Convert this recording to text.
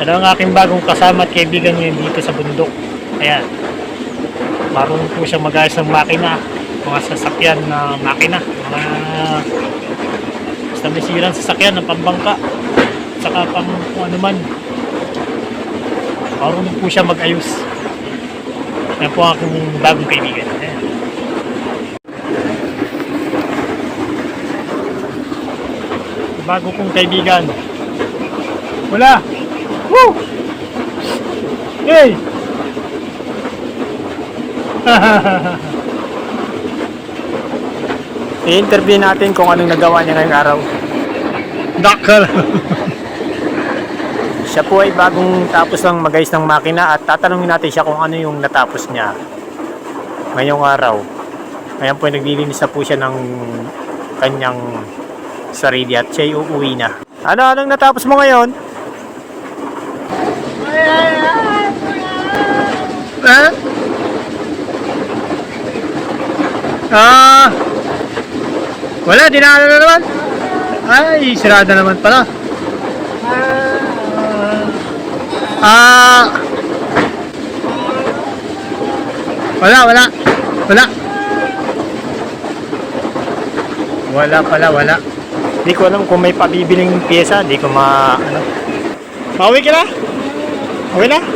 Ito ang aking bagong kasama at kaibigan ngayon dito sa bundok. Ayan. Marunong po siya mag-ayos ng makina. Mga sasakyan na makina. Mga basta may sirang sasakyan ng pambangka. Saka pang kung ano man. Marunong po siya mag-ayos. Yan po ang aking bagong kaibigan. Ayan. Bago kong kaibigan. Wala! Woo! Hey! I-interview natin kung anong nagawa niya ngayong araw. Dakal! Siya po ay bagong tapos lang mag-ayos ng makina at tatanungin natin siya kung ano yung natapos niya ngayong araw. Ngayon po ay naglilinis na po siya ng kanyang sarili at siya'y uuwi na. Anong natapos mo ngayon? Wala, dinalo na naman. Ay, sirada naman pala. Wala. Wala. Hindi ko alam kung may pabibiling pyesa, hindi ko ano. Pauwi ka na? Okay na?